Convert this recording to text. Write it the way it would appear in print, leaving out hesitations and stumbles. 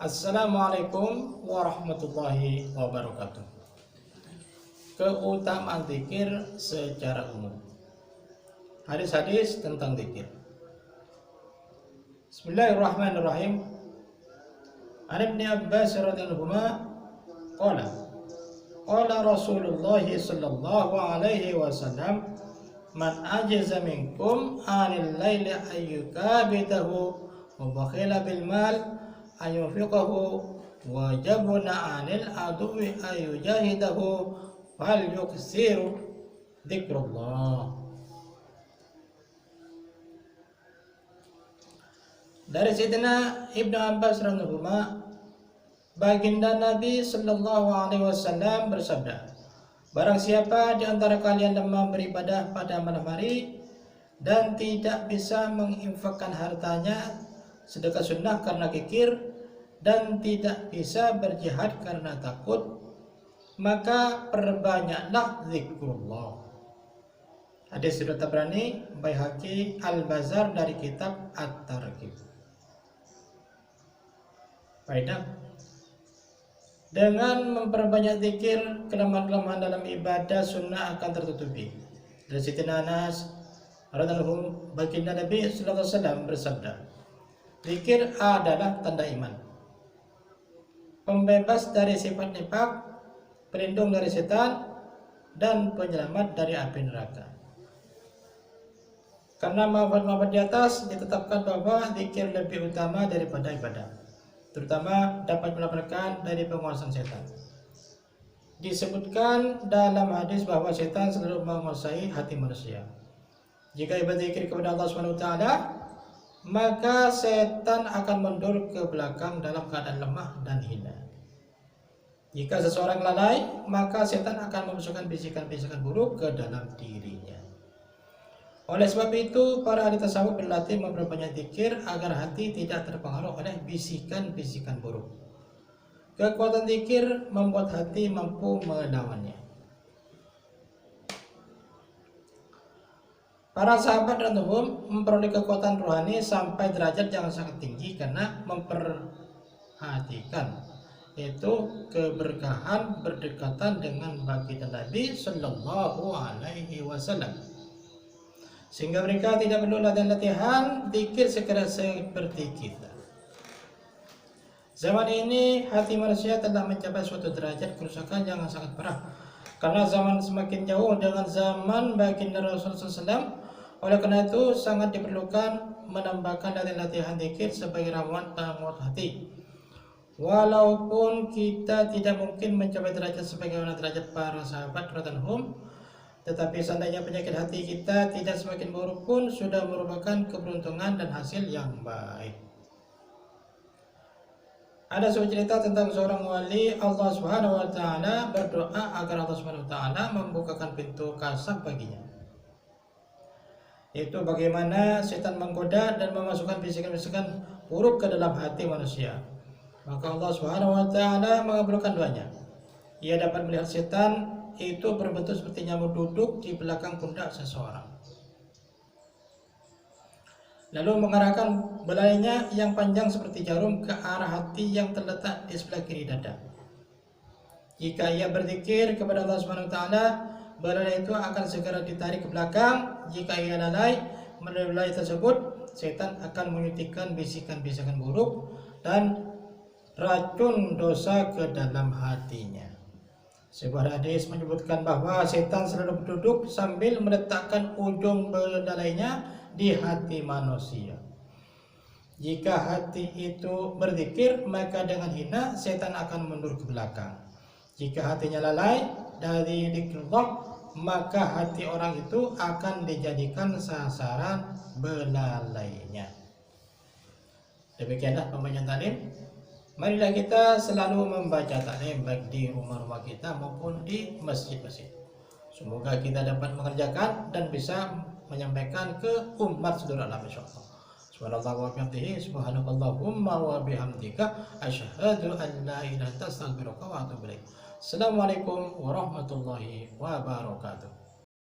Assalamualaikum warahmatullahi wabarakatuh. Keutamaan zikir secara umum. Hadis-hadis tentang zikir. Bismillahirrahmanirrahim. An Ibnu Abbas radhiyallahu anhu qala Rasulullah sallallahu alaihi wasallam man ajaza minkum anil laili ayyukabidahu wa bakhila bil mal ayunfiqahu wa jabuna anil aduwi ayujahidahu fal yuksiru dzikrullah. Dari Sayyidina Ibnu Abbas radhiyallahu anhu, baginda Nabi sallallahu alaihi wasallam bersabda, barang siapa di antara kalian lemah beribadah pada malam hari dan tidak bisa menginfakkan hartanya sedekah sunnah karena kikir dan tidak bisa berjihad karena takut, maka perbanyaklah zikrullah. Hadis riwayat Tabrani, Baihaqi, Al-Bazar dari kitab At-Targhib. Faedah: dengan memperbanyak zikir, kelemahan-kelemahan dalam ibadah sunnah akan tertutupi. Dari Sayyidina Anas radhiyallahu anhu, baginda Nabi sallallahu alaihi wasallam bersabda, zikir adalah tanda iman, pembebas dari sifat nifaq, pelindung dari setan, dan penyelamat dari api neraka. Karena manfaat-manfaat di atas ditetapkan bahwa zikir lebih utama daripada ibadah, terutama dapat melaporkan dari penguasaan setan. Disebutkan dalam hadis bahwa setan selalu menguasai hati manusia. Jika ibadah zikir kepada Allah SWT, maka setan akan mundur ke belakang dalam keadaan lemah dan hina. Jika seseorang lalai, maka setan akan memasukkan bisikan-bisikan buruk ke dalam dirinya. Oleh sebab itu, para ahli tasawuf berlatih memperbanyak zikir agar hati tidak terpengaruh oleh bisikan-bisikan buruk. Kekuatan zikir membuat hati mampu melawannya. Para sahabat radhiyallahu memperoleh kekuatan rohani sampai derajat yang sangat tinggi karena memperhatikan yaitu keberkahan berdekatan dengan baginda Nabi sallallahu alaihi wasallam, sehingga mereka tidak perlu latihan zikir sekeras seperti kita. Zaman ini hati manusia telah mencapai suatu derajat kerusakan yang sangat parah, karena zaman semakin jauh dengan zaman baginda Rasulullah SAW. Oleh karena itu sangat diperlukan menambahkan latihan zikir sebagai ramuan penguat hati. Walaupun kita tidak mungkin mencapai derajat sebagaimana derajat para sahabat radhiyallahu, tetapi seandainya penyakit hati kita tidak semakin buruk pun sudah merupakan keberuntungan dan hasil yang baik. Ada sebuah cerita tentang seorang wali Allah Subhanahu wa taala berdoa agar Allah Subhanahu wa taala membukakan pintu kasab baginya. Itu bagaimana setan menggoda dan memasukkan bisikan-bisikan buruk ke dalam hati manusia. Maka Allah Subhanahu wa taala mengabulkan doanya. Ia dapat melihat setan itu berbentuk seperti nyamuk duduk di belakang pundak seseorang, lalu mengarahkan belalainya yang panjang seperti jarum ke arah hati yang terletak di sebelah kiri dada. Jika ia berzikir kepada Allah Subhanahu wa taala, belalai itu akan segera ditarik ke belakang. Jika ia lalai melalui belalai tersebut, setan akan menyuntikkan bisikan-bisikan buruk dan racun dosa ke dalam hatinya. Sebuah hadis menyebutkan bahwa setan selalu duduk sambil meletakkan ujung belalainya di hati manusia. Jika hati itu berzikir, maka dengan hina setan akan mundur ke belakang. Jika hatinya lalai dari zikrullah, maka hati orang itu akan dijadikan sasaran belalainya. Demikianlah pembacaan taklim. Marilah kita selalu membaca taklim baik di rumah-rumah kita maupun di masjid-masjid. Semoga kita dapat mengerjakan dan bisa menyampaikan ke umat seluruh alam insyaallah. Subhanallah wa bihamdihi, subhanakallahumma wa bihamdika, asyhadu an la ilaha illa anta, astaghfiruka wa atubu ilaik. Assalamualaikum warahmatullahi wabarakatuh.